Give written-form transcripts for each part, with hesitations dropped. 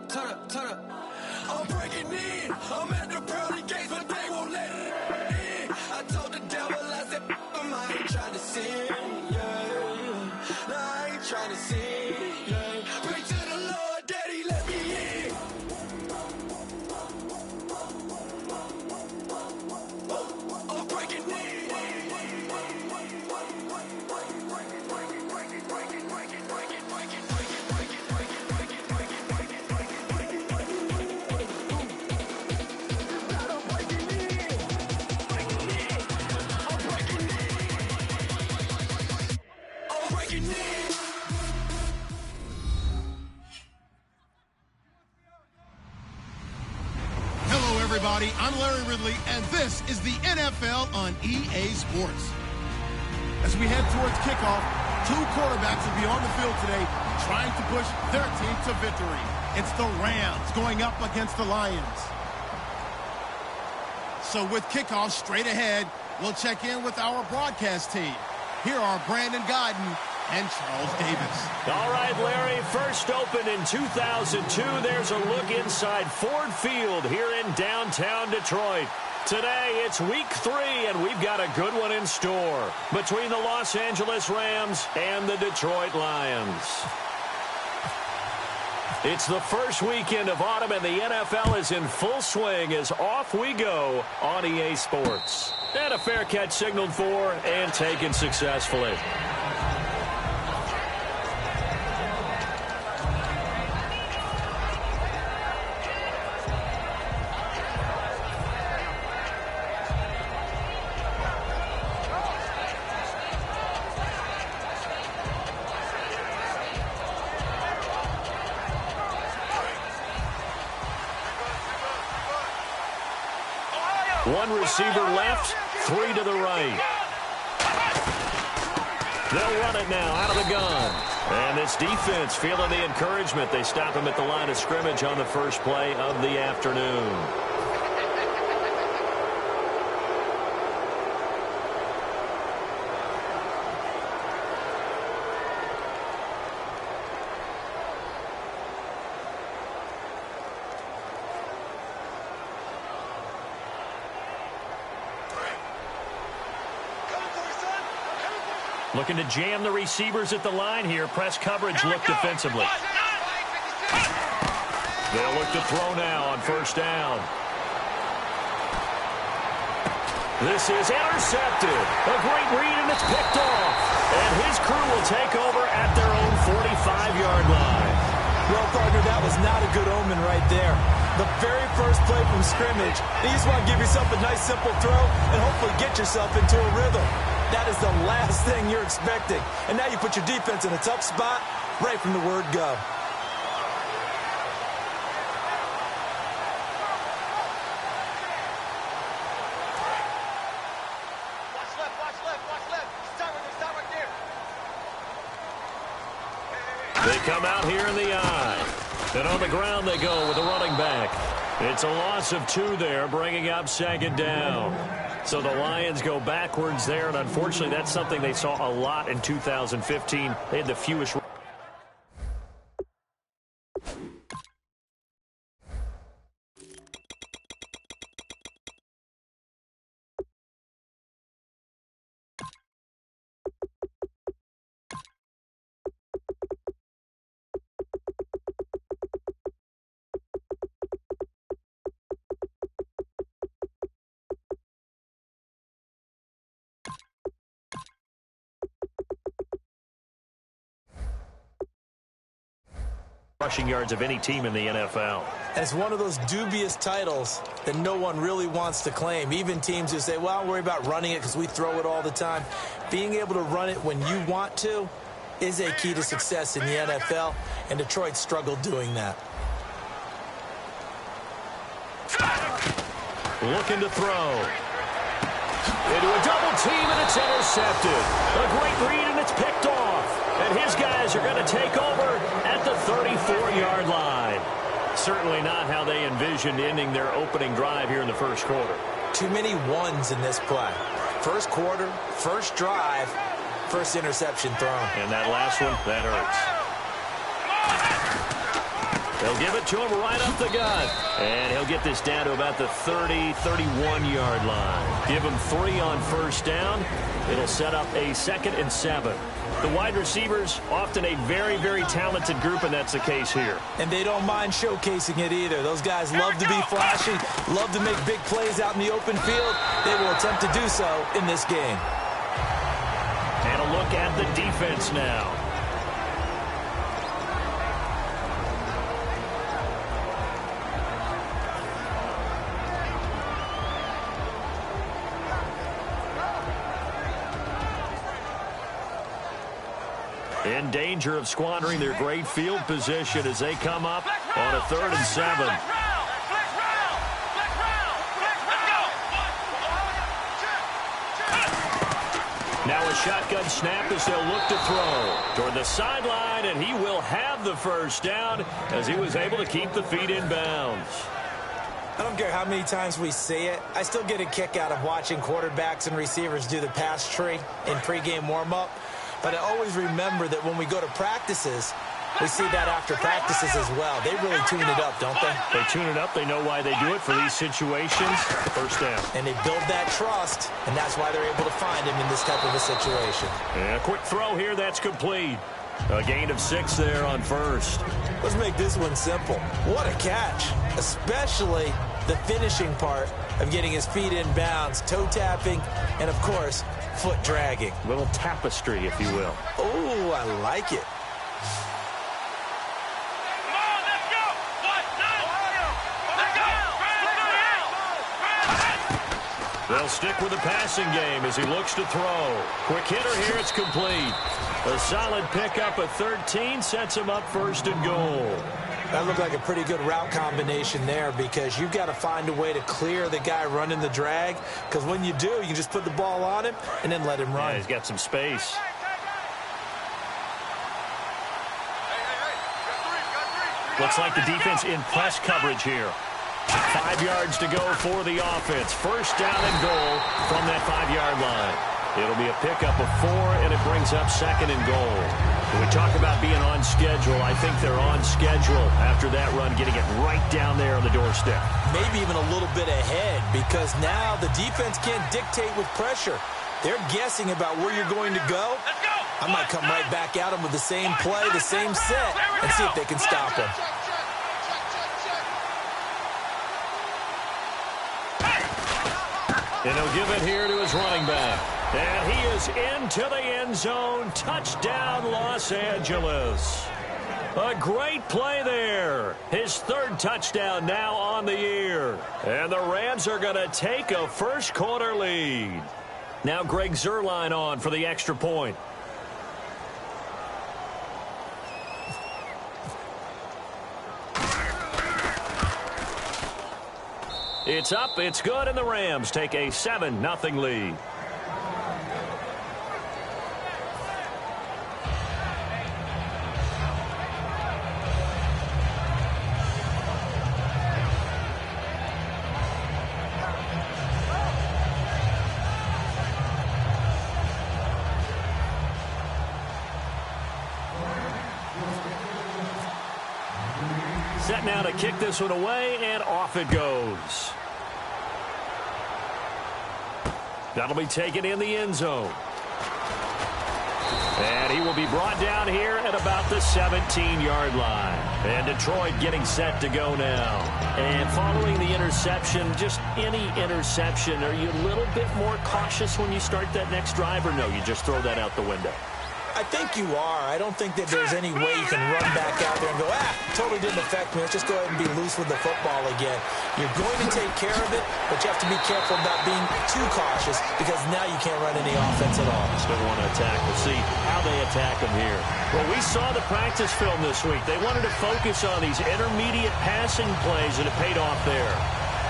turn up. I'm breaking in. I'm at the pearly gates, but they won't let it in. I told the devil, I said, I ain't trying to sin, yeah. No, I ain't trying to sin, yeah. Pray to the Lord, Daddy, let me in. I'm breaking in. Hello, everybody. I'm Larry Ridley, and this is the NFL on EA Sports. As we head towards kickoff, two quarterbacks will be on the field today trying to push their team to victory. It's the Rams going up against the Lions. So with kickoff straight ahead, we'll check in with our broadcast team. Here are Brandon Godden and Charles Davis. All right, Larry, first opened in 2002. There's a look inside Ford Field here in downtown Detroit. Today, it's week 3, and we've got a good one in store between the Los Angeles Rams and the Detroit Lions. It's the first weekend of autumn, and the NFL is in full swing as off we go on EA Sports. And a fair catch signaled for and taken successfully. One receiver left, 3 to the right. They'll run it now out of the gun. And this defense feeling the encouragement. They stop him at the line of scrimmage on the first play of the afternoon. Looking to jam the receivers at the line here. Press coverage look defensively. They'll look to throw now on first down. This is intercepted. A great read, and it's picked off. And his crew will take over at their own 45-yard line. Well, partner, that was not a good omen right there. The very first play from scrimmage, you just want to give yourself a nice, simple throw and hopefully get yourself into a rhythm. That is the last thing you're expecting. And now you put your defense in a tough spot right from the word go. They come out here in the eye. And on the ground they go with the running back. It's a loss of 2 there, bringing up second down. So the Lions go backwards there, and unfortunately that's something they saw a lot in 2015. They had the fewest. Rushing yards of any team in the NFL. And it's one of those dubious titles that no one really wants to claim. Even teams who say, well, I'll worry about running it because we throw it all the time. Being able to run it when you want to is a key to success in the NFL, and Detroit struggled doing that. Looking to throw. Into a double team, and it's intercepted. A great read, and it's picked off. And his guys are going to take over at the 34-yard line. Certainly not how they envisioned ending their opening drive here in the first quarter. Too many ones in this play. First quarter, first drive, first interception thrown. And that last one, that hurts. They'll give it to him right up the gut. And he'll get this down to about the 30, 31-yard line. Give him 3 on first down. It'll set up a 2nd and 7. The wide receivers, often a very, very talented group, and that's the case here. And they don't mind showcasing it either. Those guys love to be flashy, love to make big plays out in the open field. They will attempt to do so in this game. And a look at the defense now. In danger of squandering their great field position as they come up on a 3rd and 7. Now a shotgun snap as they'll look to throw toward the sideline, and he will have the first down as he was able to keep the feet in bounds. I don't care how many times we see it. I still get a kick out of watching quarterbacks and receivers do the pass tree in pregame warm-up. But I always remember that when we go to practices, we see that after practices as well. They really tune it up, don't they? They tune it up. They know why they do it for these situations. First down. And they build that trust, and that's why they're able to find him in this type of a situation. And a quick throw here. That's complete. A gain of 6 there on first. Let's make this one simple. What a catch, especially the finishing part of getting his feet in bounds, toe tapping, and, of course, foot dragging. Little tapestry, if you will. Oh, I like it. They'll stick with the passing game as he looks to throw. Quick hitter here, it's complete. A solid pickup of 13 sets him up 1st and goal. That looked like a pretty good route combination there because you've got to find a way to clear the guy running the drag, because when you do, you just put the ball on him and then let him run. Yeah, he's got some space. Looks like the defense in press coverage here. 5 yards to go for the offense. First down and goal from that 5-yard line. It'll be a pickup of 4, and it brings up 2nd and goal. When we talk about being on schedule, I think they're on schedule after that run, getting it right down there on the doorstep. Maybe even a little bit ahead, because now the defense can't dictate with pressure. They're guessing about where you're going to go. I might come right back at them with the same play, the same set, and see if they can stop them. And he'll give it here to his running back. And he is into the end zone. Touchdown, Los Angeles. A great play there. His 3rd touchdown now on the year. And the Rams are going to take a first-quarter lead. Now Greg Zuerlein on for the extra point. It's up, it's good, and the Rams take a 7-0 lead. Set now to kick this one away, and off it goes. That'll be taken in the end zone. And he will be brought down here at about the 17-yard line. And Detroit getting set to go now. And following the interception, just any interception, are you a little bit more cautious when you start that next drive, or no, you just throw that out the window? I think you are. I don't think that there's any way you can run back out there and go, totally didn't affect me. Let's just go ahead and be loose with the football again. You're going to take care of it, but you have to be careful about being too cautious, because now you can't run any offense at all. Still want to attack. We'll see how they attack them here. Well, we saw the practice film this week. They wanted to focus on these intermediate passing plays, and it paid off there.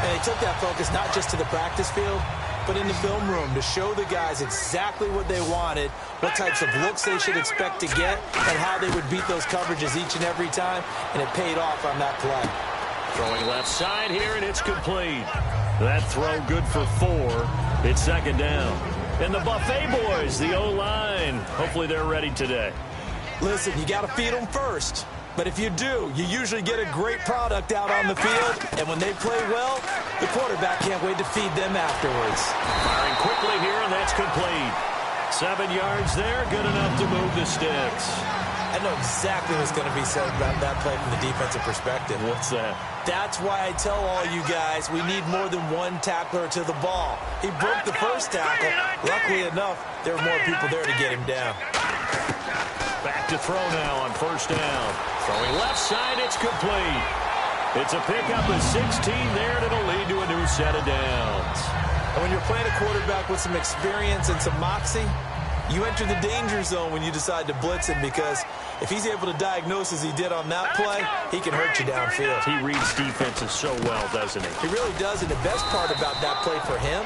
And they took that focus not just to the practice field, but in the film room to show the guys exactly what they wanted, what types of looks they should expect to get, and how they would beat those coverages each and every time, and it paid off on that play. Throwing left side here, and it's complete. That throw good for 4. It's 2nd down. And the Buffet boys, the O-line, hopefully they're ready today. Listen, you got to feed them first. But if you do, you usually get a great product out on the field. And when they play well, the quarterback can't wait to feed them afterwards. Firing quickly here, and that's complete. 7 yards there, good enough to move the sticks. I know exactly what's going to be said about that play from the defensive perspective. What's that? That's why I tell all you guys we need more than one tackler to the ball. He broke the first tackle. Luckily enough, there were more people there to get him down. Back to throw now on first down. Throwing left side, it's complete. It's a pickup of 16 there, and it'll lead to a new set of downs. And when you're playing a quarterback with some experience and some moxie, you enter the danger zone when you decide to blitz him, because if he's able to diagnose as he did on that play, he can hurt you downfield. He reads defenses so well, doesn't he? He really does, and the best part about that play for him,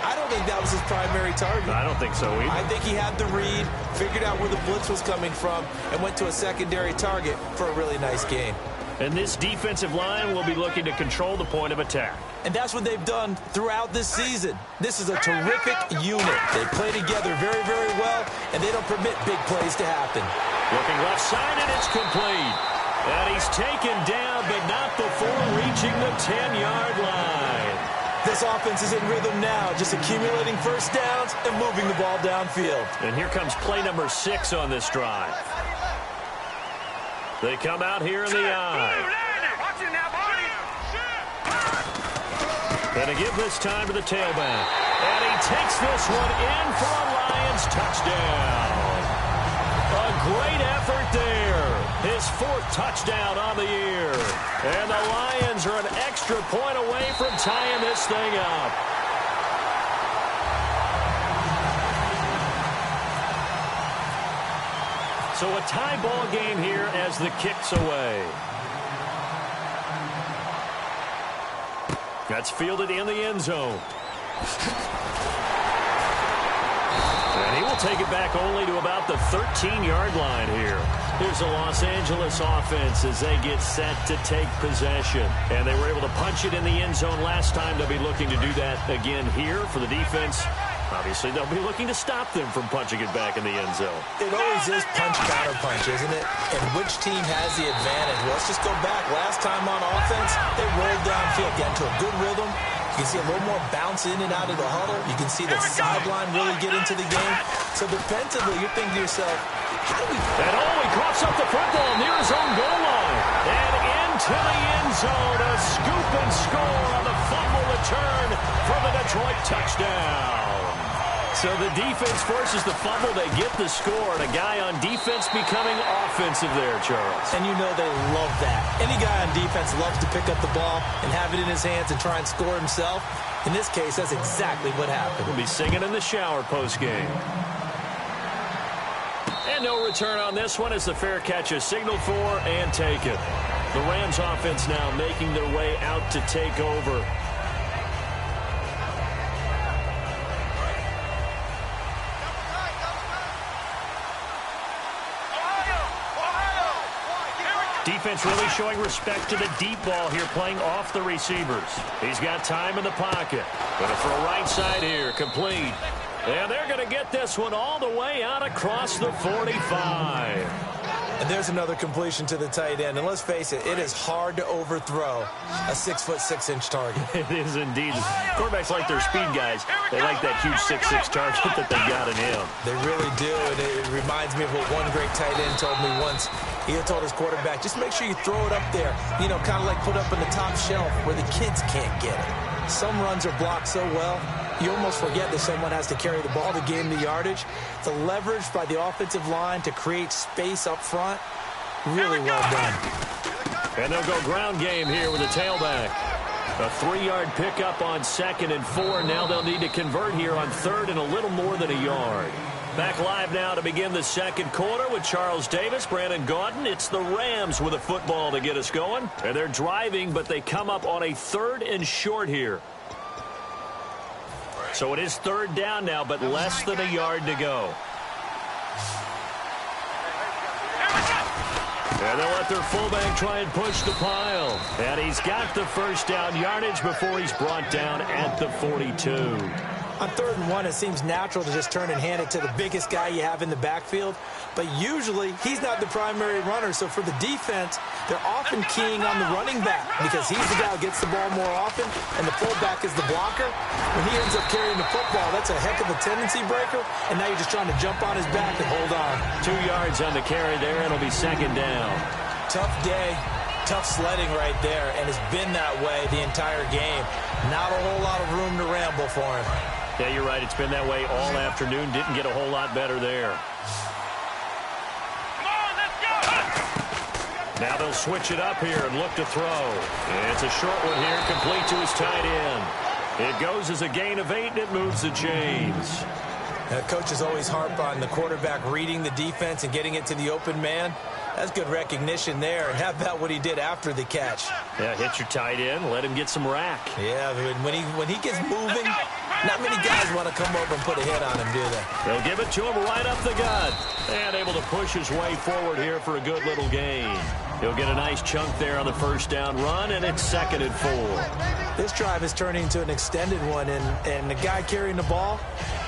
I don't think that was his primary target. I don't think so either. I think he had the read, figured out where the blitz was coming from, and went to a secondary target for a really nice gain. And this defensive line will be looking to control the point of attack. And that's what they've done throughout this season. This is a terrific unit. They play together very, very well, and they don't permit big plays to happen. Looking left side, and it's complete. And he's taken down, but not before reaching the 10-yard line. This offense is in rhythm now, just accumulating first downs and moving the ball downfield. And here comes play number 6 on this drive. They come out here in the eye. And a give this time to the tailback. And he takes this one in for a Lions touchdown. A great effort there. His 4th touchdown on the year. And the Lions are an extra point away from tying this thing up. So a tie ball game here as the kick's away. That's fielded in the end zone. And he will take it back only to about the 13-yard line here. Here's the Los Angeles offense as they get set to take possession. And they were able to punch it in the end zone last time. They'll be looking to do that again here for the defense. Obviously, they'll be looking to stop them from punching it back in the end zone. It always is punch-counter-punch, isn't it? And which team has the advantage? Well, let's just go back. Last time on offense, they rolled downfield, get into a good rhythm. You can see a little more bounce in and out of the huddle. You can see the sideline really get into the game. So defensively, you're thinking to yourself, how do we... And he coughs up the football near his own goal line. And into the end zone, a scoop and score on the fumble return for the Detroit touchdown. So the defense forces the fumble. They get the score. And a guy on defense becoming offensive there, Charles. And you know they love that. Any guy on defense loves to pick up the ball and have it in his hands and try and score himself. In this case, that's exactly what happened. We'll be singing in the shower post-game. And no return on this one as the fair catch is signaled for and taken. The Rams offense now making their way out to take over. Defense really showing respect to the deep ball here, playing off the receivers. He's got time in the pocket. Gonna throw right side here, complete. And they're going to get this one all the way out across the 45. And there's another completion to the tight end. And let's face it, it is hard to overthrow a 6'6" target. It is indeed. Quarterbacks like their speed guys. They like that huge 6'6" target that they got in him. They really do. And it reminds me of what one great tight end told me once. He had told his quarterback, just make sure you throw it up there. You know, kind of like put up on the top shelf where the kids can't get it. Some runs are blocked so well, you almost forget that someone has to carry the ball to gain the yardage. The leverage by the offensive line to create space up front, really well done. And they'll go ground game here with a tailback. A 3-yard pickup on 2nd and 4. Now they'll need to convert here on 3rd and a little more than a yard. Back live now to begin the second quarter with Charles Davis, Brandon Gaudin. It's the Rams with a football to get us going. And they're driving, but they come up on a 3rd and short here. So it is 3rd down now, but less than a yard to go. And they'll let their fullback try and push the pile. And he's got the first down yardage before he's brought down at the 42. On 3rd and 1, it seems natural to just turn and hand it to the biggest guy you have in the backfield. But usually, he's not the primary runner. So for the defense, they're often keying on the running back because he's the guy who gets the ball more often, and the fullback is the blocker. When he ends up carrying the football, that's a heck of a tendency breaker, and now you're just trying to jump on his back and hold on. 2 yards on the carry there, and it'll be 2nd down. Tough day. Tough sledding right there, and it's been that way the entire game. Not a whole lot of room to ramble for him. Yeah, you're right. It's been that way all afternoon. Didn't get a whole lot better there. Come on, let's go! Now they'll switch it up here and look to throw. And it's a short one here, complete to his tight end. It goes as a gain of 8, and it moves the chains. Coaches always harp on the quarterback reading the defense and getting it to the open man. That's good recognition there. And how about what he did after the catch? Yeah, hit your tight end, let him get some rack. Yeah, when he gets moving, not many guys want to come over and put a hit on him, do they? They'll give it to him right up the gut. And able to push his way forward here for a good little gain. He'll get a nice chunk there on the 1st down run, and it's 2nd and 4. This drive is turning into an extended one, and the guy carrying the ball,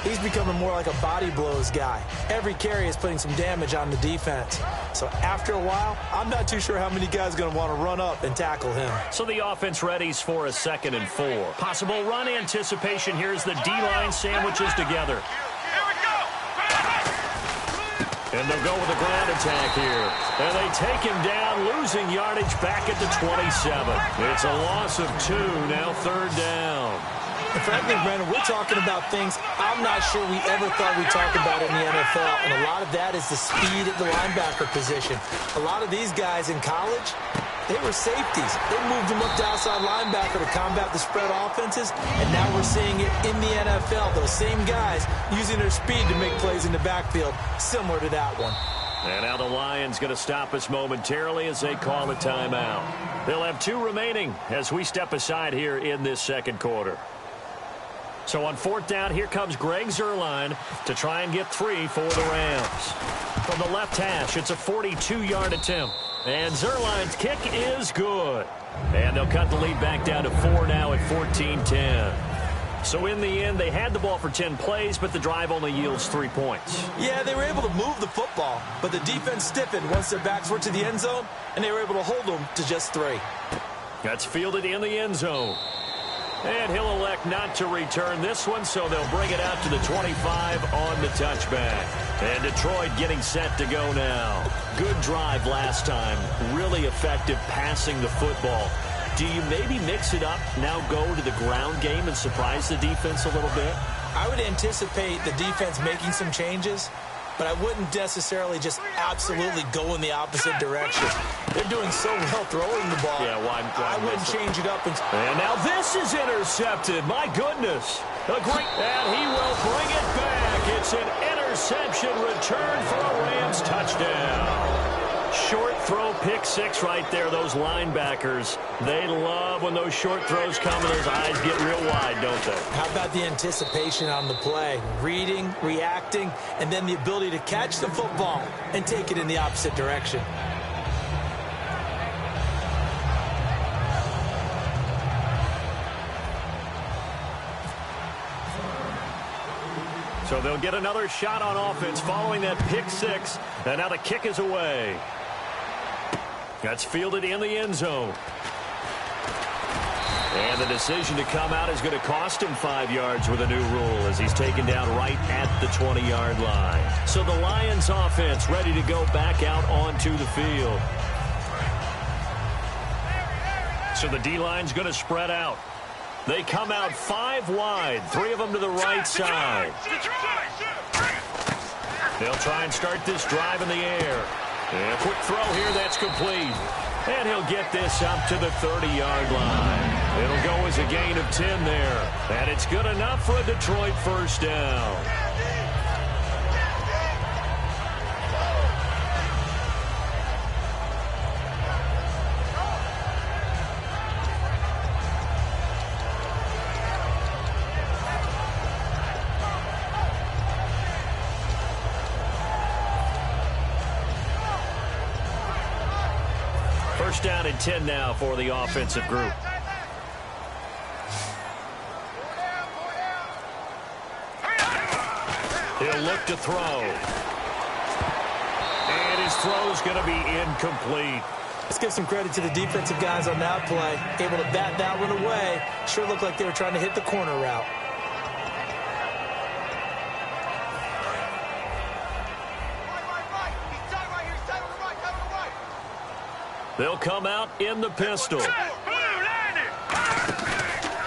he's becoming more like a body blows guy. Every carry is putting some damage on the defense. So after a while, I'm not too sure how many guys are going to want to run up and tackle him. So the offense readies for a 2nd and 4. Possible run anticipation. Here's the D-line sandwiches together. And they'll go with a ground attack here. And they take him down, losing yardage back at the 27. It's a loss of 2, now 3rd down. And frankly, Brandon, we're talking about things I'm not sure we ever thought we'd talk about in the NFL. And a lot of that is the speed at the linebacker position. A lot of these guys in college, they were safeties. They moved them up to outside linebacker to combat the spread offenses, and now we're seeing it in the NFL. Those same guys using their speed to make plays in the backfield, similar to that one. And now the Lions going to stop us momentarily as they call a timeout. They'll have 2 remaining as we step aside here in this 2nd quarter. So on 4th down, here comes Greg Zuerlein to try and get 3 for the Rams. From the left hash, it's a 42-yard attempt. And Zuerlein's kick is good. And they'll cut the lead back down to 4 now at 14-10. So in the end, they had the ball for 10 plays, but the drive only yields 3 points. Yeah, they were able to move the football, but the defense stiffened once their backs were to the end zone, and they were able to hold them to just 3. That's fielded in the end zone. And he'll elect not to return this one, so they'll bring it out to the 25 on the touchback. And Detroit getting set to go now. Good drive last time. Really effective passing the football. Do you maybe mix it up, now go to the ground game and surprise the defense a little bit? I would anticipate the defense making some changes, but I wouldn't necessarily just absolutely go in the opposite direction. They're doing so well throwing the ball. Yeah, why I wouldn't change it up. And now this is intercepted. My goodness. A great, and he will bring it back. It's an interception return for a Rams touchdown. Short throw, pick 6 right there. Those linebackers, they love when those short throws come and those eyes get real wide, don't they? How about the anticipation on the play? Reading, reacting, and then the ability to catch the football and take it in the opposite direction. So they'll get another shot on offense following that pick 6. And now the kick is away. That's fielded in the end zone. And the decision to come out is going to cost him 5 yards with a new rule as he's taken down right at the 20-yard line. So the Lions offense ready to go back out onto the field. So the D-line's going to spread out. They come out 5 wide, 3 of them to the right side. They'll try and start this drive in the air. And a quick throw here, that's complete. And he'll get this up to the 30-yard line. It'll go as a gain of 10 there. And it's good enough for a Detroit first down. First down and 10 now for the offensive group. He'll look to throw. And his throw's going to be incomplete. Let's give some credit to the defensive guys on that play. Able to bat that one away. Sure looked like they were trying to hit the corner route. They'll come out in the pistol.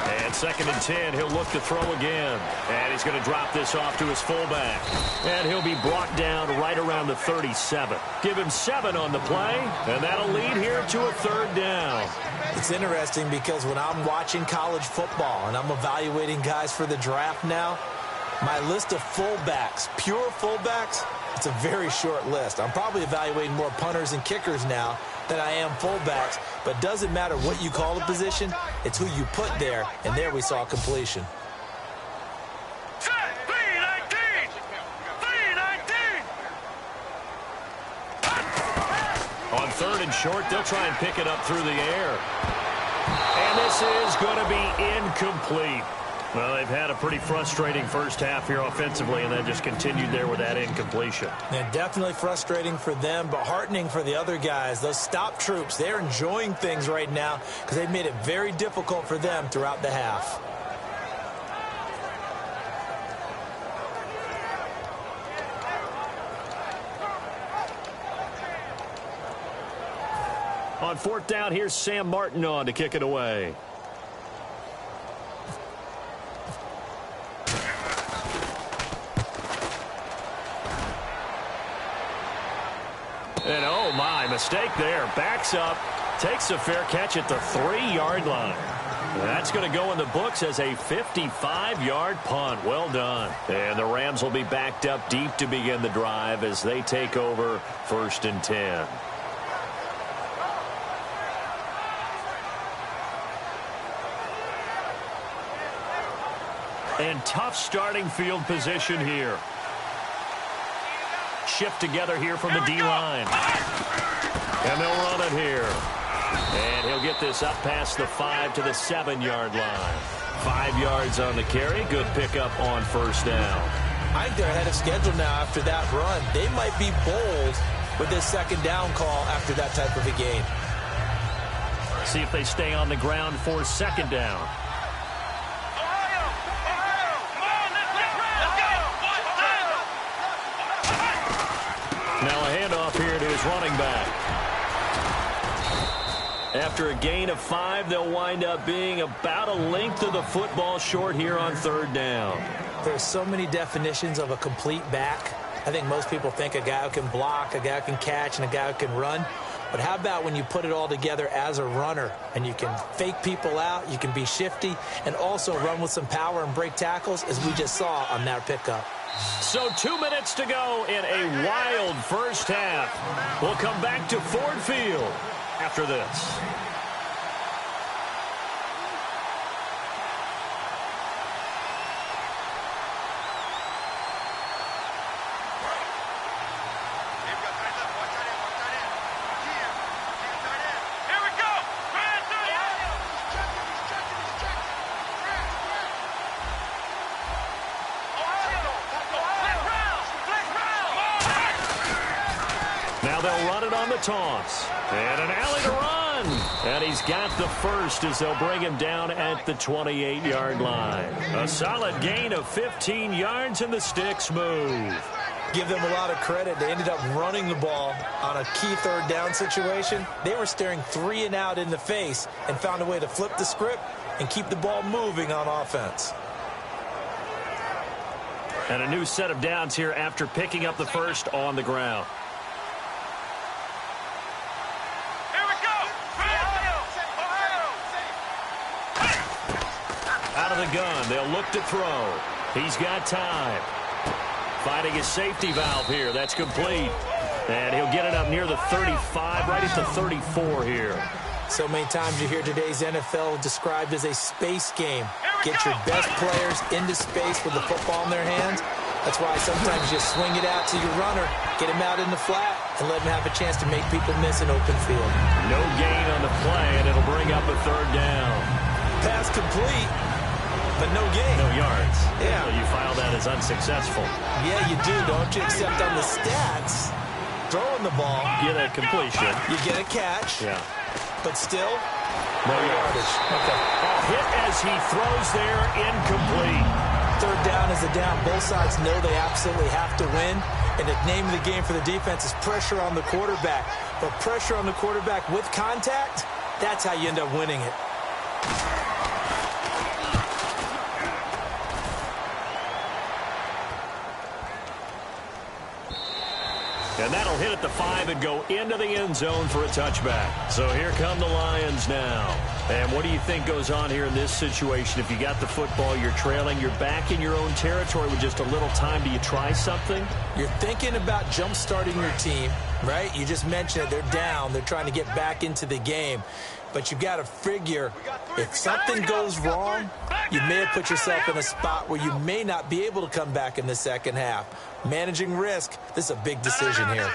And 2nd and 10, he'll look to throw again. And he's going to drop this off to his fullback. And he'll be brought down right around the 37. Give him 7 on the play, and that'll lead here to a 3rd down. It's interesting because when I'm watching college football and I'm evaluating guys for the draft now, my list of fullbacks, pure fullbacks, it's a very short list. I'm probably evaluating more punters and kickers now than I am fullbacks, but it doesn't matter what you call a position, it's who you put there, and there we saw completion. On 3rd and short, they'll try and pick it up through the air. And this is going to be incomplete. Well, they've had a pretty frustrating first half here offensively, and then just continued there with that incompletion. And definitely frustrating for them, but heartening for the other guys. Those stop troops, they're enjoying things right now because they've made it very difficult for them throughout the half. On 4th down, here's Sam Martin on to kick it away. And oh my, mistake there. Backs up, takes a fair catch at the 3-yard line. That's going to go in the books as a 55-yard punt. Well done. And the Rams will be backed up deep to begin the drive as they take over 1st and 10. And tough starting field position here. Shift together here from the D-line. And they'll run it here. And he'll get this up past the 5 to the 7-yard line. 5 yards on the carry. Good pickup on 1st down. I think they're ahead of schedule now after that run. They might be bold with this 2nd down call after that type of a game. See if they stay on the ground for 2nd down. Now a handoff here to his running back. After a gain of 5, they'll wind up being about a length of the football short here on 3rd down. There's so many definitions of a complete back. I think most people think a guy who can block, a guy who can catch, and a guy who can run. But how about when you put it all together as a runner and you can fake people out, you can be shifty, and also run with some power and break tackles, as we just saw on that pickup. So 2 minutes to go in a wild first half. We'll come back to Ford Field after this. Now they'll run it on the toss. And an alley to run. And he's got the first as they'll bring him down at the 28-yard line. A solid gain of 15 yards and the sticks move. Give them a lot of credit. They ended up running the ball on a key 3rd down situation. They were staring 3 and out in the face and found a way to flip the script and keep the ball moving on offense. And a new set of downs here after picking up the first on the ground. Out of the gun, they'll look to throw. He's got time. Finding his safety valve here. That's complete. And he'll get it up near the 35, right at the 34 here. So many times you hear today's NFL described as a space game. Get your best players into space with the football in their hands. That's why sometimes you swing it out to your runner, get him out in the flat, and let him have a chance to make people miss an open field. No gain on the play, and it'll bring up a 3rd down. Pass complete. but no gain. No yards. Yeah. So you file that as unsuccessful. Yeah, you do, don't you? Except on the stats, throwing the ball. Get a completion. You get a catch. Yeah. But still, No yardage. Okay. A hit as he throws there, incomplete. Third down is a down. Both sides know they absolutely have to win. And the name of the game for the defense is pressure on the quarterback. But pressure on the quarterback with contact, that's how you end up winning it. And that'll hit at the 5 and go into the end zone for a touchback. So here come the Lions now. And what do you think goes on here in this situation? If you got the football, you're trailing, you're back in your own territory with just a little time. Do you try something? You're thinking about jump-starting your team, right? You just mentioned it. They're down. They're trying to get back into the game. But you got to figure if something goes wrong, you may have put yourself in a spot where you may not be able to come back in the second half. Managing risk, this is a big decision here.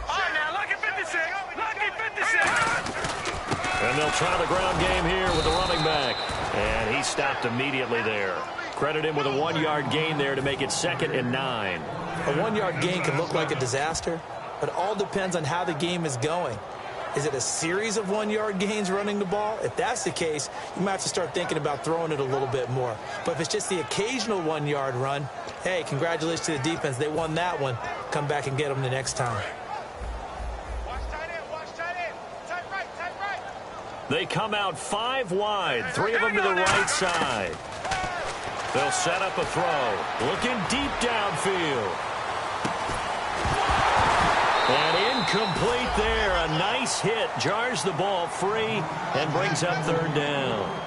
All right, now, lucky 56. Lucky 56. And they'll try the ground game here with the running back. And he stopped immediately there. Credit him with a 1-yard gain there to make it 2nd and 9. A 1-yard gain can look like a disaster, but it all depends on how the game is going. Is it a series of 1-yard gains running the ball? If that's the case, you might have to start thinking about throwing it a little bit more. But if it's just the occasional 1-yard run, hey, congratulations to the defense. They won that one. Come back and get them the next time. Watch tight end. Watch tight end. Tight right. Tight right. They come out 5 wide, 3 of them to the right side. They'll set up a throw. Looking deep downfield. And incomplete there. A nice hit. Jars the ball free and brings up 3rd down.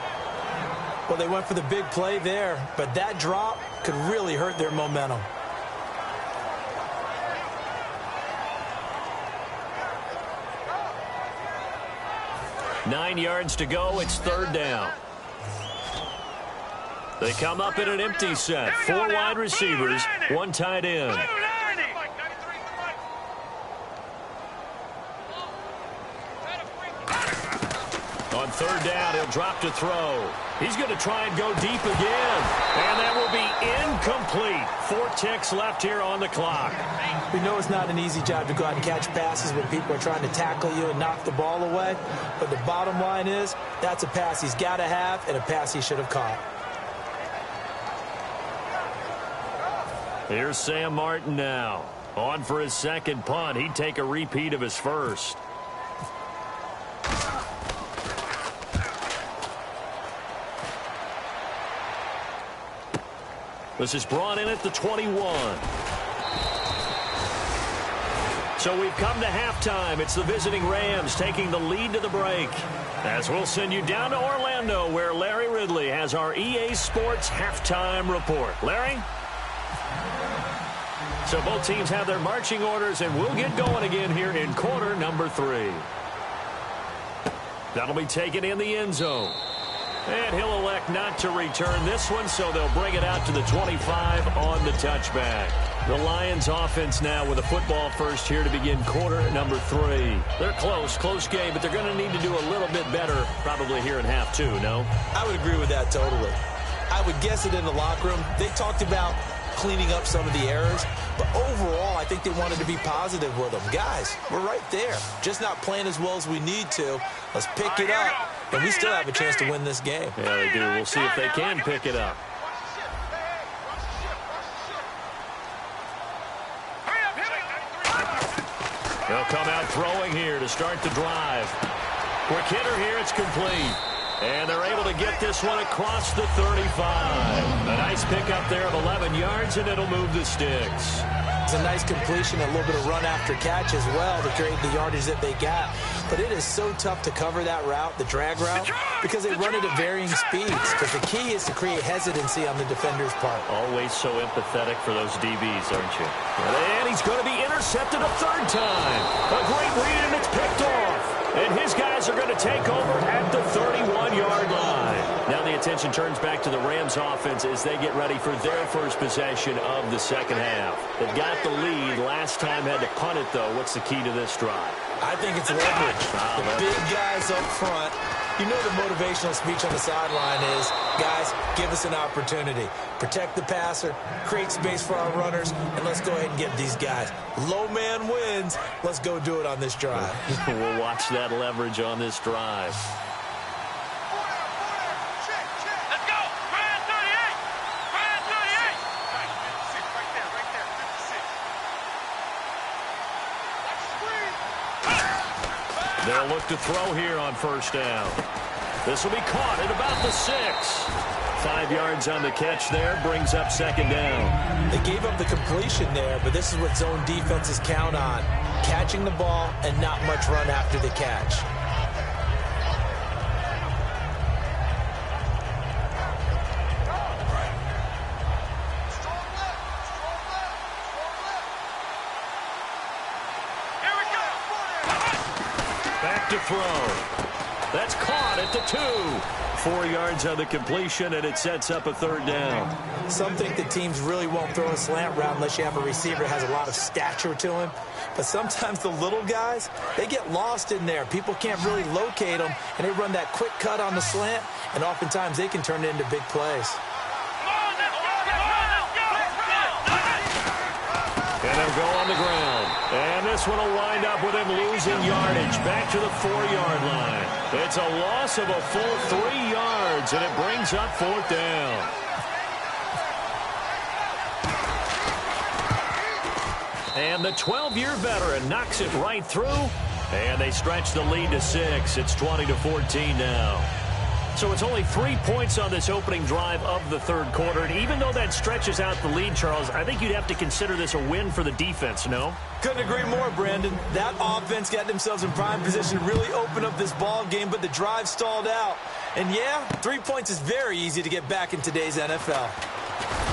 Well, they went for the big play there, but that drop could really hurt their momentum. Nine yards to go. It's 3rd down. They come up in an empty set. 4 wide receivers, 1 tight end. On 3rd down, he'll drop to throw. He's going to try and go deep again. And that will be incomplete. 4 ticks left here on the clock. We know it's not an easy job to go out and catch passes when people are trying to tackle you and knock the ball away. But the bottom line is, that's a pass he's got to have and a pass he should have caught. Here's Sam Martin now. On for his 2nd punt. He'd take a repeat of his first. This is brought in at the 21. So we've come to halftime. It's the visiting Rams taking the lead to the break. As we'll send you down to Orlando, where Larry Ridley has our EA Sports halftime report. Larry? So both teams have their marching orders, and we'll get going again here in quarter number 3. That'll be taken in the end zone. And he'll elect not to return this one, so they'll bring it out to the 25 on the touchback. The Lions offense now with a football first here to begin quarter number 3. They're close game, but they're going to need to do a little bit better probably here in half 2, no? I would agree with that totally. I would guess it in the locker room. They talked about cleaning up some of the errors, but overall, I think they wanted to be positive with them. Guys, we're right there. Just not playing as well as we need to. Let's pick it up, and we still have a chance to win this game. Yeah, they do. We'll see if they can pick it up. They'll come out throwing here to start the drive. Quick hitter here, it's complete. And they're able to get this one across the 35. A nice pickup there of 11 yards, and it'll move the sticks. It's a nice completion, a little bit of run after catch as well to create the yardage that they got. But it is so tough to cover that route, the drag route, because they run it at varying speeds. Because the key is to create hesitancy on the defender's part. Always so empathetic for those DBs, aren't you? And he's going to be intercepted a 3rd time. A great read, and it's picked off. And his guys are going to take over at the 31-yard line. Now the attention turns back to the Rams offense as they get ready for their first possession of the second half. They've got the lead. Last time had to punt it, though. What's the key to this drive? I think it's leverage. The big guys up front You know the motivational speech on the sideline is, guys, give us an opportunity. Protect the passer, create space for our runners, and let's go ahead and get these guys. Low man wins. Let's go do it on this drive. We'll watch that leverage on this drive. Let's go! Grand 38! Grand 38! Right, 56, right there, 56. They'll look to throw here on first down. This will be caught at about the 6. 5 yards on the catch there, brings up second down. They gave up the completion there, but this is what zone defenses count on. Catching the ball and not much run after the catch. Back to throw. That's caught at the 2. 4 yards on the completion, and it sets up a third down. Some think that teams really won't throw a slant route unless you have a receiver that has a lot of stature to him. But sometimes the little guys, they get lost in there. People can't really locate them, and they run that quick cut on the slant, and oftentimes they can turn it into big plays. And they'll go on the ground. And this one will wind up with him losing yardage back to the 4-yard line. It's a loss of a full 3 yards, and it brings up fourth down. And the 12-year veteran knocks it right through, and they stretch the lead to 6. It's 20-14 now. So it's only 3 points on this opening drive of the third quarter. And even though that stretches out the lead, Charles, I think you'd have to consider this a win for the defense, no? Couldn't agree more, Brandon. That offense got themselves in prime position to really open up this ball game, but the drive stalled out. And yeah, 3 points is very easy to get back in today's NFL.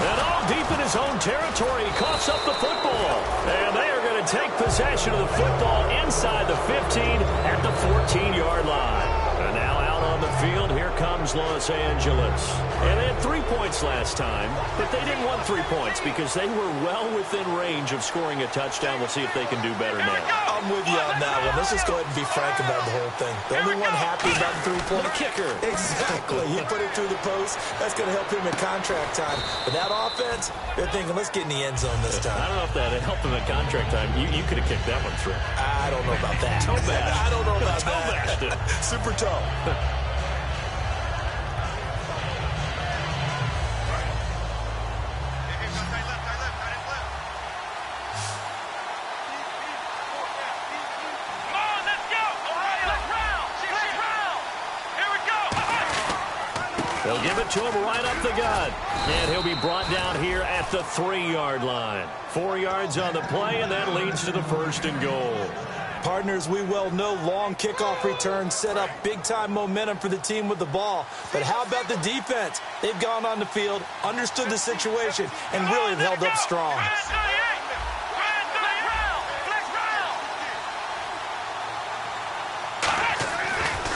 And all deep in his own territory, he coughs up the football. And they are going to take possession of the football inside the 15 at the 14-yard line. And now out on the field, here comes Los Angeles. And they had 3 points last time, but they didn't want 3 points because they were well within range of scoring a touchdown. We'll see if they can do better now. I'm with you on that one. Let's just go ahead and be frank about the whole thing. The only one happy about the 3-point kicker. Exactly. He put it through the post. That's going to help him in contract time. But that offense, they're thinking, let's get in the end zone this time. I don't know if that helped him at contract time. You could have kicked that one through. I don't know about that. I don't know about that. Super toe. They'll give it to him right up the gut. And he'll be brought down here at the 3-yard line. 4 yards on the play, and that leads to the 1st and goal. Partners, we well know long kickoff returns set up big-time momentum for the team with the ball. But how about the defense? They've gone on the field, understood the situation, and really have held up strong.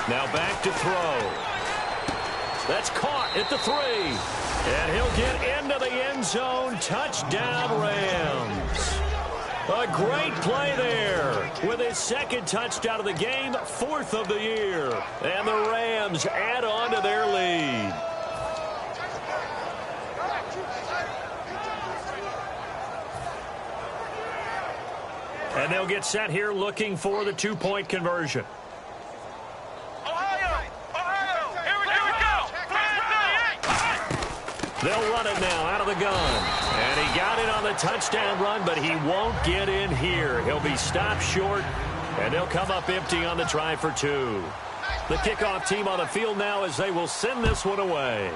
Now back to throw. That's caught at the 3. And he'll get into the end zone. Touchdown, Rams. A great play there with his 2nd touchdown of the game, 4th of the year. And the Rams add on to their lead. And they'll get set here looking for the 2-point conversion. They'll run it now out of the gun. And he got it on the touchdown run, but he won't get in here. He'll be stopped short, and they'll come up empty on the try for 2. The kickoff team on the field now as they will send this one away.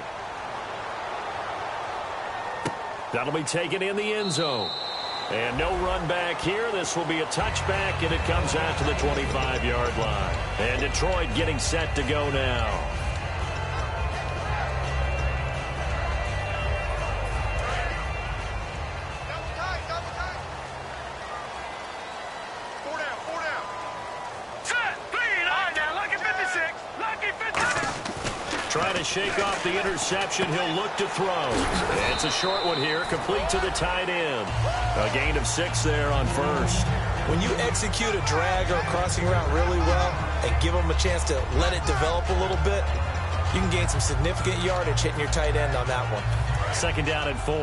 That'll be taken in the end zone. And no run back here. This will be a touchback, and it comes out to the 25-yard line. And Detroit getting set to go now. Trying to shake off the interception. He'll look to throw. And it's a short one here, complete to the tight end. A gain of 6 there on first. When you execute a drag or a crossing route really well, and give them a chance to let it develop a little bit, you can gain some significant yardage hitting your tight end on that one. 2nd down and 4.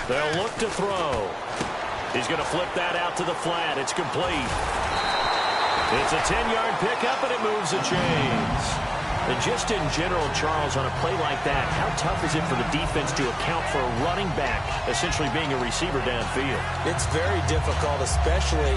They'll look to throw. He's going to flip that out to the flat. It's complete. It's a 10-yard pickup, and it moves the chains. And just in general, Charles, on a play like that, how tough is it for the defense to account for a running back essentially being a receiver downfield? It's very difficult, especially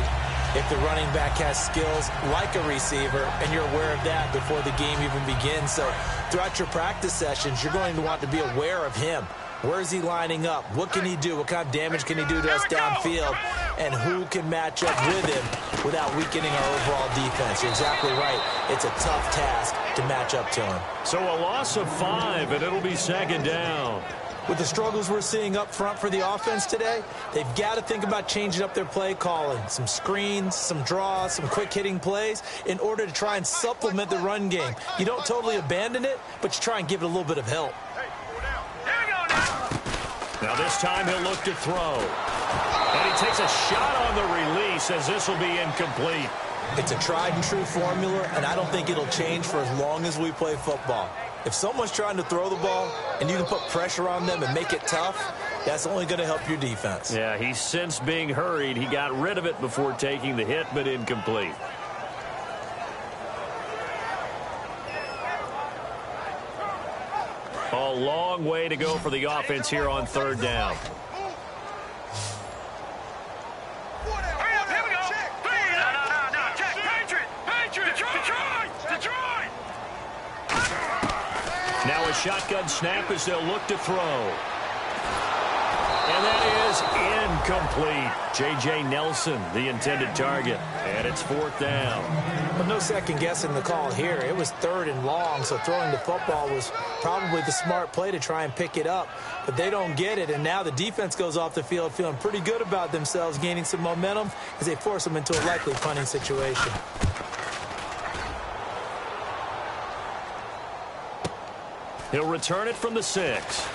if the running back has skills like a receiver, and you're aware of that before the game even begins. So throughout your practice sessions, you're going to want to be aware of him. Where is he lining up? What can he do? What kind of damage can he do to us downfield? And who can match up with him without weakening our overall defense? You're exactly right. It's a tough task to match up to him. So a loss of 5, and it'll be 2nd down. With the struggles we're seeing up front for the offense today, they've got to think about changing up their play calling. Some screens, some draws, some quick-hitting plays in order to try and supplement the run game. You don't totally abandon it, but you try and give it a little bit of help. Now this time he'll look to throw. And he takes a shot on the release as this will be incomplete. It's a tried-and-true formula, and I don't think it'll change for as long as we play football. If someone's trying to throw the ball and you can put pressure on them and make it tough, that's only going to help your defense. Yeah, he's since being hurried. He got rid of it before taking the hit, but incomplete. A long way to go for the offense here on 3rd down. Now a shotgun snap as they'll look to throw. And that is incomplete. J.J. Nelson, the intended target. And it's 4th down. But no second guessing the call here. It was 3rd and long, so throwing the football was probably the smart play to try and pick it up. But they don't get it, and now the defense goes off the field feeling pretty good about themselves, gaining some momentum as they force them into a likely punting situation. He'll return it from the 6.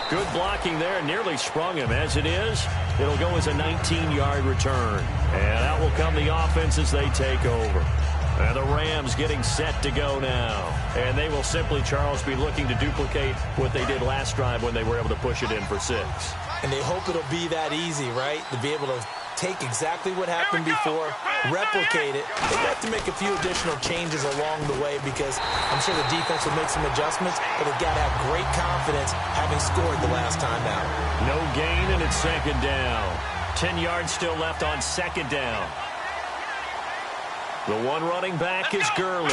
Good blocking there. Nearly sprung him. As it is, it'll go as a 19-yard return. And that will come the offense as they take over. And the Rams getting set to go now. And they will simply, Charles, be looking to duplicate what they did last drive when they were able to push it in for 6. And they hope it'll be that easy, right? To be able to take exactly what happened before, replicate it. They have to make a few additional changes along the way because I'm sure the defense will make some adjustments, but they've got to have great confidence having scored the last time out. No gain, and it's 2nd down. 10 yards still left on 2nd down. The one running back is Gurley.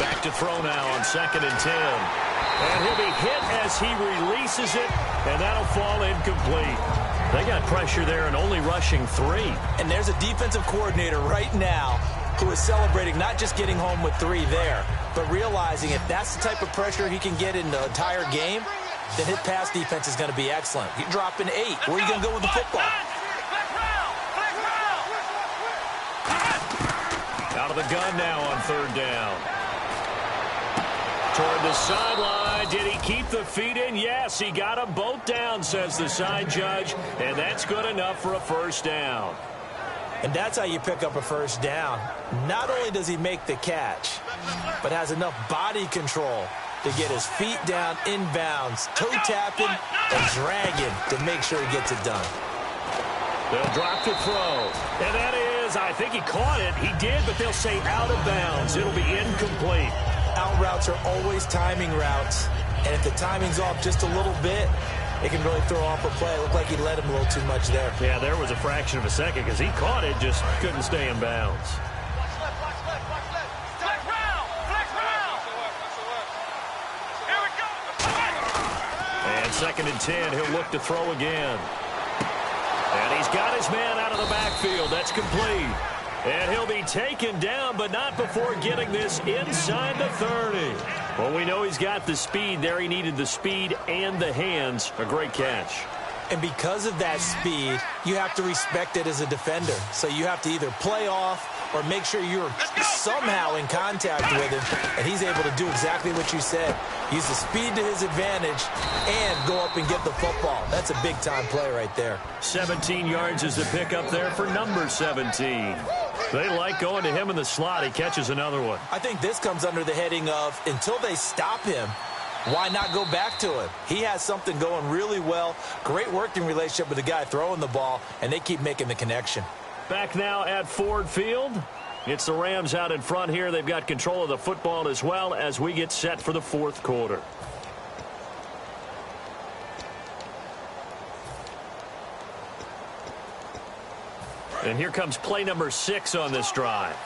Back to throw now on 2nd and 10. And he'll be hit as he releases it, and that'll fall incomplete. They got pressure there and only rushing 3. And there's a defensive coordinator right now who is celebrating not just getting home with 3 there, but realizing if that's the type of pressure he can get in the entire game, then his pass defense is going to be excellent. You're dropping 8. Where are you going to go with the football? Out of the gun now on 3rd down. Toward the sideline. Did he keep the feet in? Yes, he got them both down, says the side judge. And that's good enough for a 1st down. And that's how you pick up a 1st down. Not only does he make the catch, but has enough body control to get his feet down inbounds, toe tapping and dragging to make sure he gets it done. They'll drop to throw. And that is, I think he caught it. He did, but they'll say out of bounds. It'll be incomplete. Out routes are always timing routes, and if the timing's off just a little bit, it can really throw off a play. It looked like he led him a little too much there. Yeah, there was a fraction of a second because he caught it, just couldn't stay in bounds. And 2nd and 10, he'll look to throw again. And he's got his man out of the backfield. That's complete. And he'll be taken down, but not before getting this inside the 30. Well, we know he's got the speed there. He needed the speed and the hands. A great catch. And because of that speed, you have to respect it as a defender. So you have to either play off or make sure you're somehow in contact with him, and he's able to do exactly what you said. Use the speed to his advantage and go up and get the football. That's a big-time play right there. 17 yards is the pickup there for number 17. They like going to him in the slot. He catches another one. I think this comes under the heading of until they stop him, why not go back to him? He has something going really well. Great working relationship with the guy throwing the ball, and they keep making the connection. Back now at Ford Field. It's the Rams out in front here. They've got control of the football as well as we get set for the fourth quarter. And here comes play number 6 on this drive.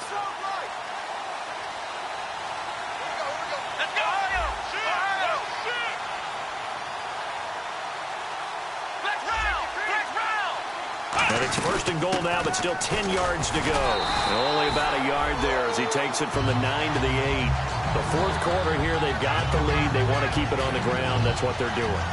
And it's first and goal now, but still 10 yards to go. And only about a yard there as he takes it from the 9 to the 8. The fourth quarter here, they've got the lead. They want to keep it on the ground. That's what they're doing.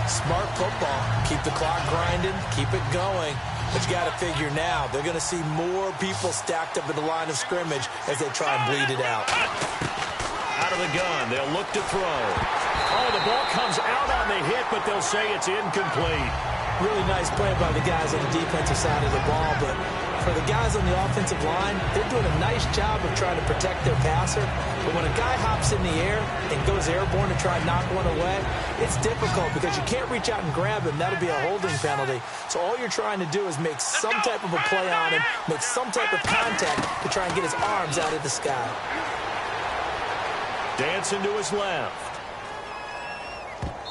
Smart football. Keep the clock grinding. Keep it going. But you got to figure now, they're going to see more people stacked up in the line of scrimmage as they try and bleed it out. Out of the gun, they'll look to throw. Oh, the ball comes out on the hit, but they'll say it's incomplete. Really nice play by the guys on the defensive side of the ball, but for the guys on the offensive line, they're doing a nice job of trying to protect their passer. But when a guy hops in the air and goes airborne to try and knock one away, it's difficult because you can't reach out and grab him. That'll be a holding penalty. So all you're trying to do is make some type of a play on him, make some type of contact to try and get his arms out of the sky. Dancing to his left.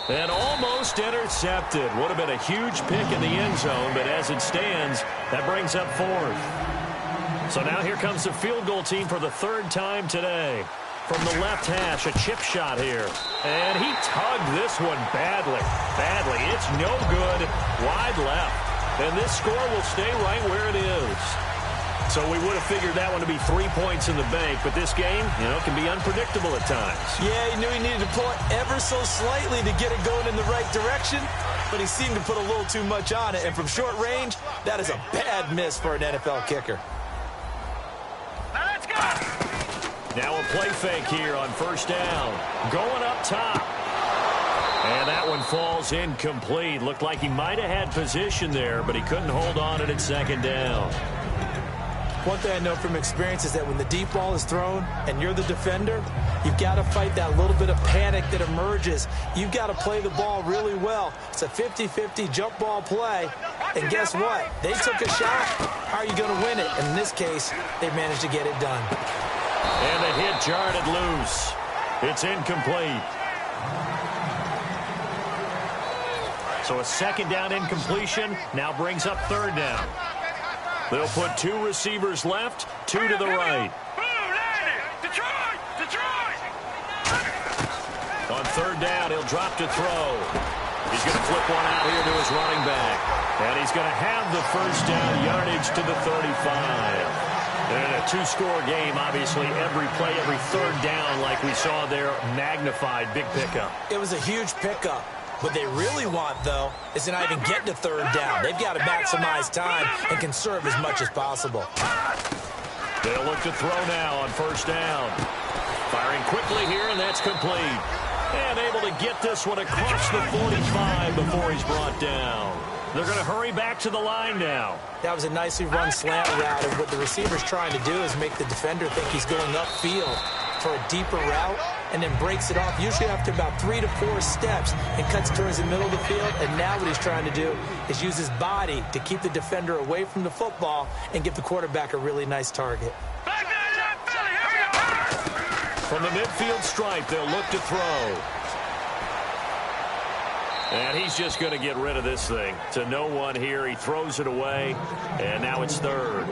And almost intercepted. Would have been a huge pick in the end zone, but as it stands, that brings up fourth. So now here comes the field goal team for the third time today. From the left hash, a chip shot here. And he tugged this one badly. Badly. It's no good. Wide left. And this score will stay right where it is. So we would have figured that one to be 3 points in the bank, but this game, can be unpredictable at times. Yeah, he knew he needed to pull it ever so slightly to get it going in the right direction, but he seemed to put a little too much on it, and from short range, that is a bad miss for an NFL kicker. Now let's go! Now a play fake here on first down. Going up top. And that one falls incomplete. Looked like he might have had position there, but he couldn't hold on it at second down. One thing I know from experience is that when the deep ball is thrown and you're the defender, you've got to fight that little bit of panic that emerges. You've got to play the ball really well. It's a 50-50 jump ball play. And guess what? They took a shot. How are you going to win it? And in this case, they managed to get it done. And the hit jarred it loose. It's incomplete. So a second down incompletion now brings up third down. They'll put 2 receivers left, 2 to the right. Detroit! Detroit! On third down, he'll drop to throw. He's going to flip one out here to his running back. And he's going to have the first down yardage to the 35. And a 2-score game, obviously, every play, every third down, like we saw there, magnified, big pickup. It was a huge pickup. What they really want, though, is to not even get to third down. They've got to maximize time and conserve as much as possible. They'll look to throw now on first down. Firing quickly here, and that's complete. And able to get this one across the 45 before he's brought down. They're going to hurry back to the line now. That was a nicely run slant route, and what the receiver's trying to do is make the defender think he's going upfield for a deeper route, and then breaks it off, usually after about 3 to 4 steps, and cuts towards the middle of the field. And now what he's trying to do is use his body to keep the defender away from the football and give the quarterback a really nice target. From the midfield stripe, they'll look to throw. And he's just going to get rid of this thing. To no one here, he throws it away, and now it's third.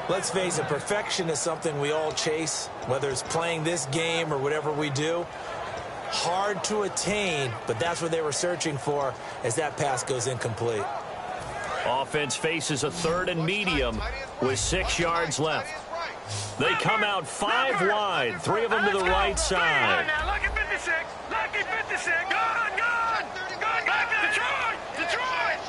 Let's face it, perfection is something we all chase, whether it's playing this game or whatever we do. Hard to attain, but that's what they were searching for as that pass goes incomplete. Offense faces a third and medium with 6 yards left. They come out 5 wide, 3 of them to the right side. Lucky 56, lucky 56, gone, gone, gone, Detroit, Detroit.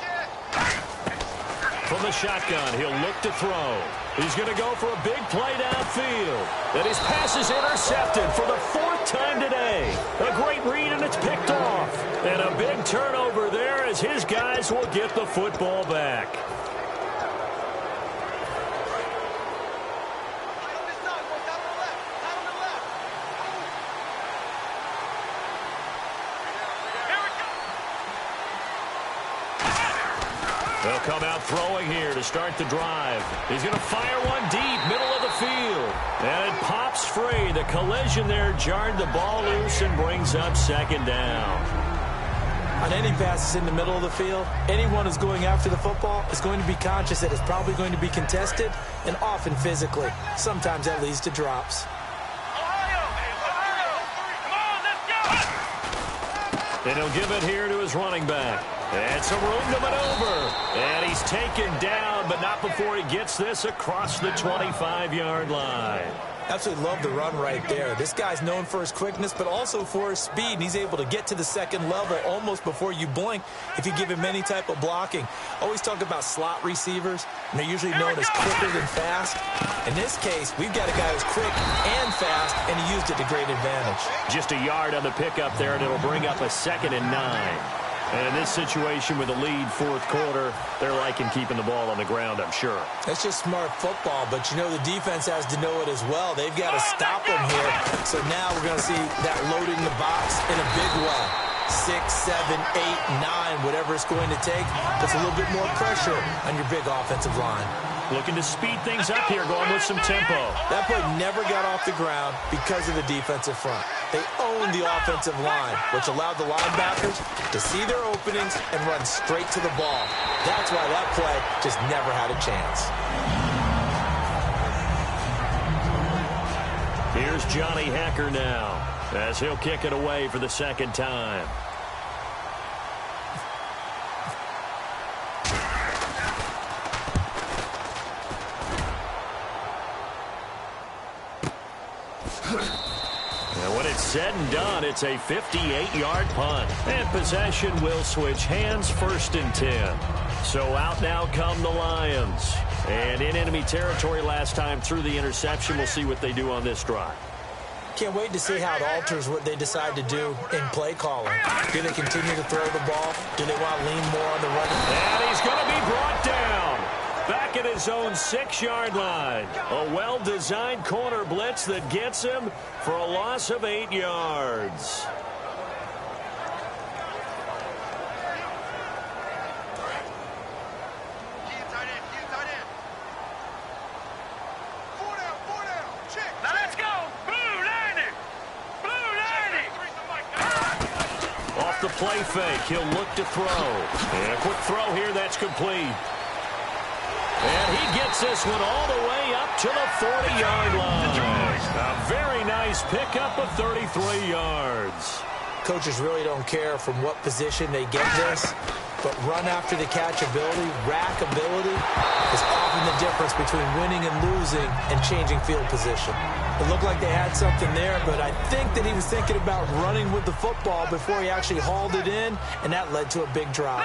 From the shotgun. He'll look to throw. He's going to go for a big play downfield. And his pass is intercepted for the 4th time today. A great read, and it's picked off. And a big turnover there as his guys will get the football back. They'll come out throwing here to start the drive. He's going to fire one deep, middle of the field. And it pops free. The collision there jarred the ball loose and brings up 2nd down. On any passes in the middle of the field, anyone who's going after the football is going to be conscious that it's probably going to be contested, and often physically. Sometimes that leads to drops. And he'll give it here to his running back. And some room to maneuver. And he's taken down, but not before he gets this across the 25-yard line. Absolutely love the run right there. This guy's known for his quickness, but also for his speed. And he's able to get to the 2nd level almost before you blink if you give him any type of blocking. Always talk about slot receivers, and they're usually known as quicker than fast. In this case, we've got a guy who's quick and fast, and he used it to great advantage. Just a yard on the pickup there, and it'll bring up a 2nd and 9. And in this situation with a lead 4th quarter, they're liking keeping the ball on the ground, I'm sure. That's just smart football, but you know the defense has to know it as well. They've got to stop them here. So now we're going to see that loading the box in a big way. 6, 7, 8, 9, whatever it's going to take. Puts a little bit more pressure on your big offensive line. Looking to speed things up here, going with some tempo. That play never got off the ground because of the defensive front. They owned the offensive line, which allowed the linebackers to see their openings and run straight to the ball. That's why that play just never had a chance. Here's Johnny Hacker now, as he'll kick it away for the 2nd time. And when it's said and done, it's a 58-yard punt. And possession will switch hands, 1st and 10. So out now come the Lions. And in enemy territory last time through the interception. We'll see what they do on this drive. Can't wait to see how it alters what they decide to do in play calling. Do they continue to throw the ball? Do they want to lean more on the running? And he's going to be brought down. Back at his own 6-yard line. A well-designed corner blitz that gets him for a loss of 8 yards. Let's go. Blue 90. Off the play fake, he'll look to throw. And a quick throw here, that's complete. And he gets this one all the way up to the 40-yard line. A very nice pickup of 33 yards. Coaches really don't care from what position they get this, but run after the catch ability, rack ability, is often the difference between winning and losing and changing field position. It looked like they had something there, but I think that he was thinking about running with the football before he actually hauled it in, and that led to a big drop.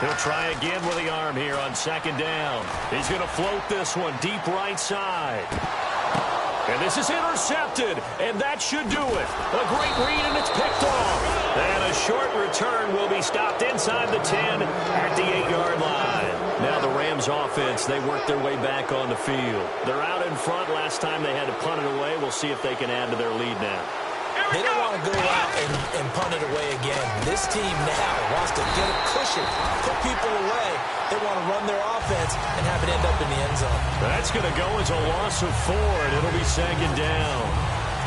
He'll try again with the arm here on 2nd down. He's going to float this one deep right side. And this is intercepted, and that should do it. A great read, and it's picked off. And a short return will be stopped inside the 10 at the 8-yard line. Now the Rams offense, they work their way back on the field. They're out in front. Last time they had to punt it away. We'll see if they can add to their lead now. They don't want to go out and punt it away again. This team now wants to get a cushion, put people away. They want to run their offense and have it end up in the end zone. That's going to go as a loss of 4, and it'll be 2nd down.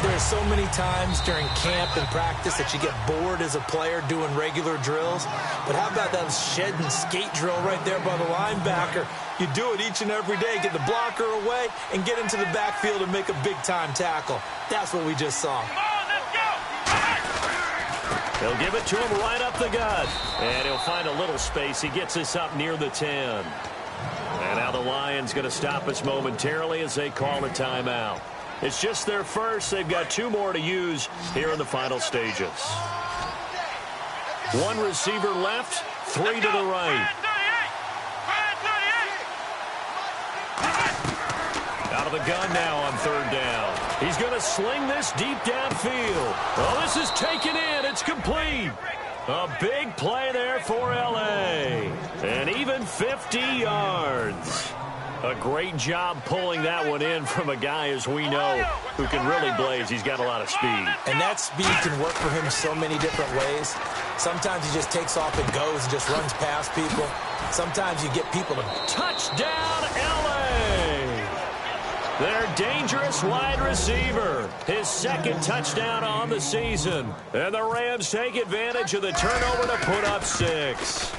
There's so many times during camp and practice that you get bored as a player doing regular drills. But how about that shed and skate drill right there by the linebacker? You do it each and every day, get the blocker away, and get into the backfield and make a big-time tackle. That's what we just saw. They'll give it to him right up the gut. And he'll find a little space. He gets this up near the 10. And now the Lions going to stop us momentarily as they call a timeout. It's just their first. They've got 2 more to use here in the final stages. 1 receiver left, 3 to the right. Out of the gun now on third down. He's going to sling this deep downfield. Oh, this is taken in. It's complete. A big play there for L.A. And even 50 yards. A great job pulling that one in from a guy, as we know, who can really blaze. He's got a lot of speed. And that speed can work for him so many different ways. Sometimes he just takes off and goes and just runs past people. Sometimes you get people to... Touchdown, L.A. Their dangerous wide receiver. His second touchdown on the season. And the Rams take advantage of the turnover to put up 6.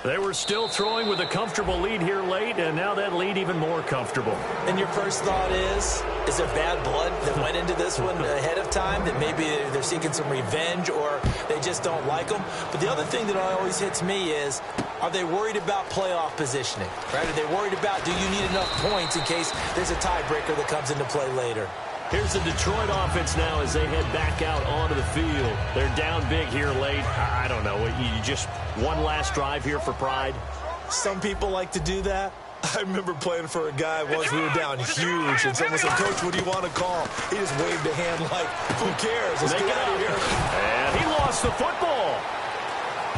They were still throwing with a comfortable lead here late, and now that lead even more comfortable. And your first thought is there bad blood that went into this one ahead of time, that maybe they're seeking some revenge or they just don't like them? But the other thing that always hits me is, are they worried about playoff positioning? Right? Are they worried about, do you need enough points in case there's a tiebreaker that comes into play later? Here's the Detroit offense now as they head back out onto the field. They're down big here late. I don't know. You just one last drive here for pride? Some people like to do that. I remember playing for a guy once. We were down huge, and someone said, "Coach, what do you want to call?" He just waved a hand like, who cares? Let's get out of here. And he lost the football.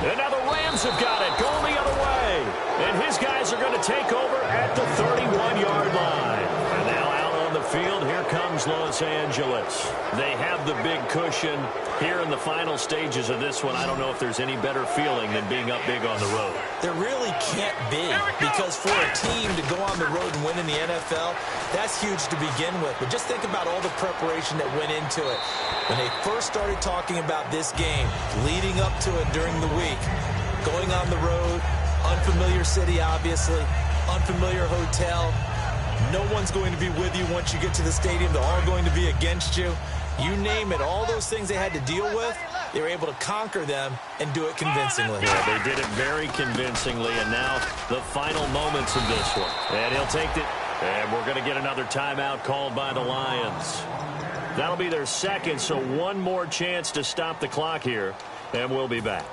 And now the Rams have got it, going the other way. And his guys are going to take over at the 31-yard line. And now out on the field, here comes Los Angeles. They have the big cushion here in the final stages of this one. I don't know if there's any better feeling than being up big on the road. There really can't be, because for a team to go on the road and win in the NFL, that's huge to begin with. But just think about all the preparation that went into it. When they first started talking about this game, leading up to it during the week, going on the road, unfamiliar city, obviously, unfamiliar hotel. No one's going to be with you once you get to the stadium. They're all going to be against you. You name it, all those things they had to deal with, they were able to conquer them and do it convincingly. Yeah, they did it very convincingly, and now the final moments of this one. And he'll take it, and we're going to get another timeout called by the Lions. That'll be their second, so one more chance to stop the clock here, and we'll be back.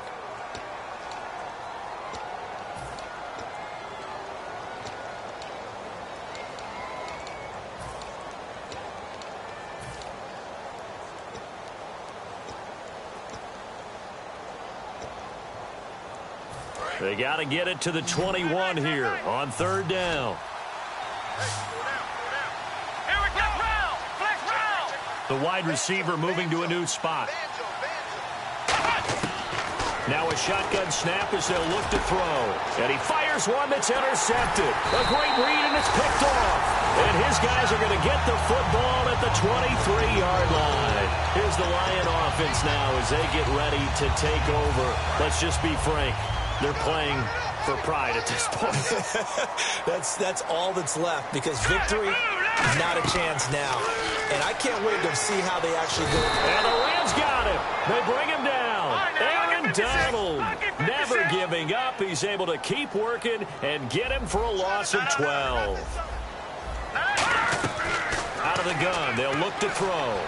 They got to get it to the 21 here on third down. Here we go. Flex round. The wide receiver moving to a new spot. Now a shotgun snap as they'll look to throw. And he fires one that's intercepted. A great read, and it's picked off. And his guys are going to get the football at the 23-yard line. Here's the Lion offense now as they get ready to take over. Let's just be frank. They're playing for pride at this point. That's all that's left, because victory is not a chance now. And I can't wait to see how they actually go. And the Rams got him. They bring him down. Aaron Donald never giving up. He's able to keep working and get him for a loss of 12. Out of the gun, they'll look to throw.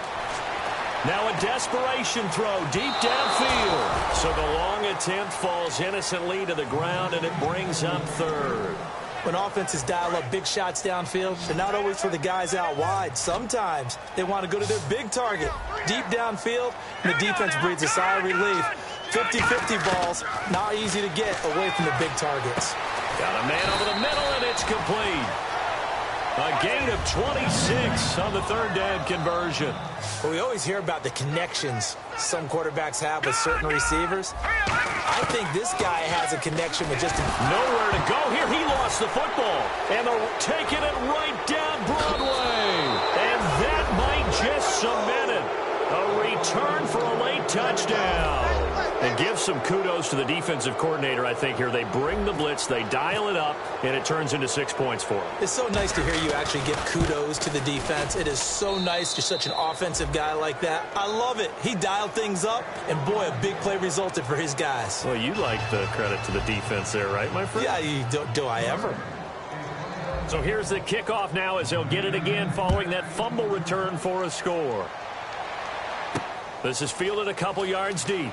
Now a desperation throw deep downfield. So the long attempt falls innocently to the ground, and it brings up third. When offenses dial up big shots downfield, they're not always for the guys out wide. Sometimes they want to go to their big target. Deep downfield, and the defense breathes a sigh of relief. 50-50 balls, not easy to get away from the big targets. Got a man over the middle, and it's complete. A gain of 26 on the third down conversion. Well, we always hear about the connections some quarterbacks have with certain receivers. I think this guy has a connection with just nowhere to go here. He lost the football, and they're taking it right down Broadway. And that might just cement it. A return for a late touchdown. And give some kudos to the defensive coordinator, I think, here. They bring the blitz, they dial it up, and it turns into 6 points for them. It's so nice to hear you actually give kudos to the defense. It is so nice. You're such an offensive guy like that. I love it. He dialed things up, and boy, a big play resulted for his guys. Well, you like the credit to the defense there, right, my friend? Yeah, do I ever? So here's the kickoff now as they'll get it again following that fumble return for a score. This is fielded a couple yards deep.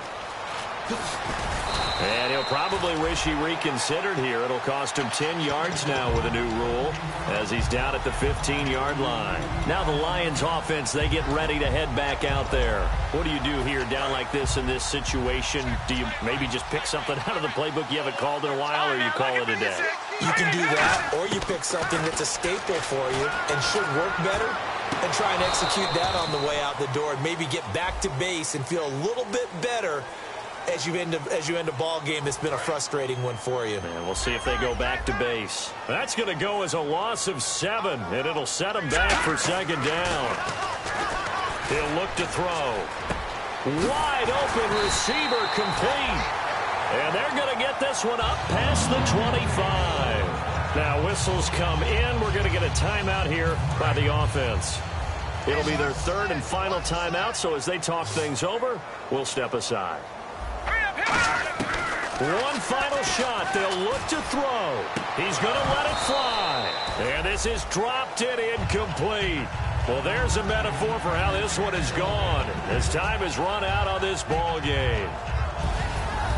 And he'll probably wish he reconsidered here. It'll cost him 10 yards now with a new rule as he's down at the 15-yard line. Now the Lions offense, they get ready to head back out there. What do you do here down like this in this situation? Do you maybe just pick something out of the playbook you haven't called in a while, or you call it a day? You can do that, or you pick something that's a staple for you and should work better and try and execute that on the way out the door and maybe get back to base and feel a little bit better as you end a ball game that's been a frustrating one for you. And we'll see if they go back to base. That's going to go as a loss of 7, and it'll set them back for second down. He'll look to throw. Wide open receiver complete. And they're going to get this one up past the 25. Now whistles come in. We're going to get a timeout here by the offense. It'll be their third and final timeout, so as they talk things over, we'll step aside. One final shot. They'll look to throw. He's going to let it fly. And this is dropped and incomplete. Well, there's a metaphor for how this one is gone as time has run out on this ball game.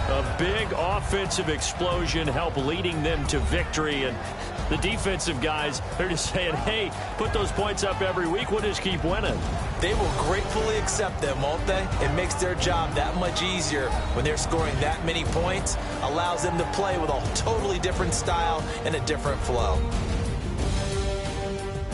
A big offensive explosion helped leading them to victory, and the defensive guys, they're just saying, hey, put those points up every week, we'll just keep winning. They will gratefully accept them, won't they? It makes their job that much easier when they're scoring that many points, allows them to play with a totally different style and a different flow.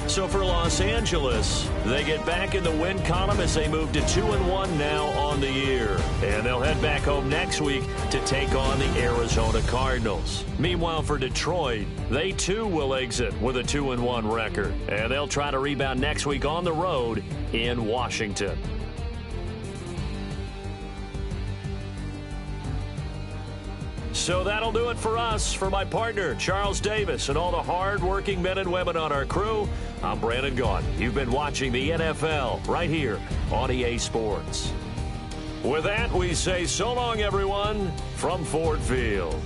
So for Los Angeles, they get back in the win column as they move to 2-1 now on the year. And they'll head back home next week to take on the Arizona Cardinals. Meanwhile, for Detroit, they too will exit with a 2-1 record. And they'll try to rebound next week on the road in Washington. So that'll do it for us. For my partner, Charles Davis, and all the hard-working men and women on our crew, I'm Brandon Gaudin. You've been watching the NFL right here on EA Sports. With that, we say so long, everyone, from Ford Field.